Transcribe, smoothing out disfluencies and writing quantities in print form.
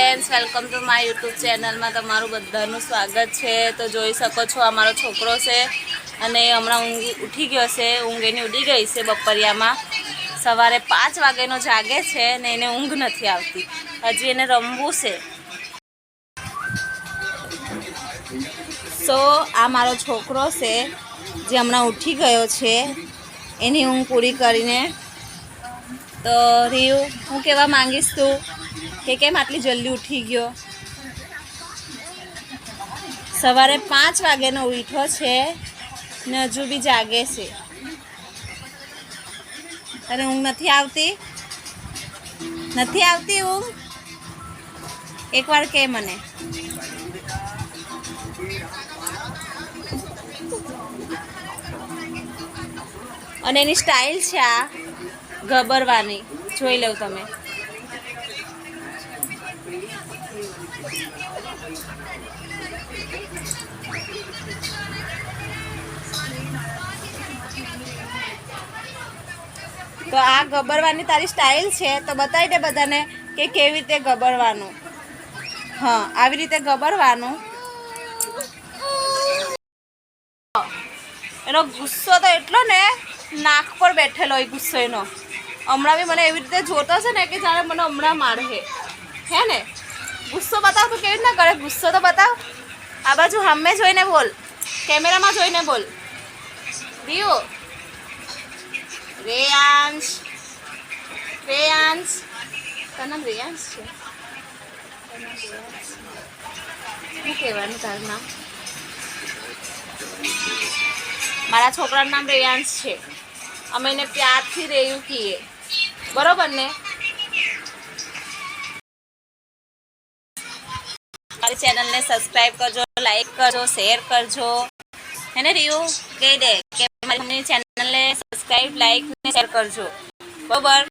Friends welcome to my YouTube channel में तमारू बधानु स्वागत है। तो जोई सको छो आ मारो छोकरो से अने हमणां ऊँघ उठी गयो से। ऊँघ एनी उड़ी गई से बपरिया में। सवारे 5 वागेनो जागे छे ने एने ऊँघ नथी आवती। हजी एने रमवुं छे। सो आ मारो छोकरो से जे हमणां उठी गयो छे एनी ऊँघ पूरी करीने। तो रियू हूँ केवा मांगीश तू के केम आटली जल्दी उठी गयो? सवारे 5 वागेनो उठ्यो छे ने हजू बी जागे छे। तने ऊँघ नथी आवती? नथी आवती ऊँघ? एक वार के मने अने एनी स्टाइल छे आ गबरवानी जोई लो तमे। तो आ गबरवानी तारी स्टाइल छे तो बताई दे बधाने के केवी रीते गबरवानुं। हाँ आवी रीते गबरवानुं। एनो गुस्सो तो एटलो ने नाक पर बैठेलो होय गुस्सो एनो। हमणां बी मने एवी रीते जोतो छे ने के जाणे मने हमणां मारे है ने। गुस्सो बताव तो केवी रीतना करे? गुस्सो तो बताव। आ बाजू हामे जोईने बोल, कैमरा में जोईने बोल। रियू रेयांश रेयांश तार नाम रेयांश छे? શું કહેવાનું તારું નામ? મારા છોકરાનું નામ રેયાંશ છે। અમે એને પ્યારથી રેયુ કહીએ, બરોબર ને? મારી ચેનલને સબસ્ક્રાઈબ કરજો, લાઈક કરજો, શેર કરજો, है ना रियू? कह दे कि हमारी चैनल ने सब्सक्राइब लाइक शेयर करजो, बराबर।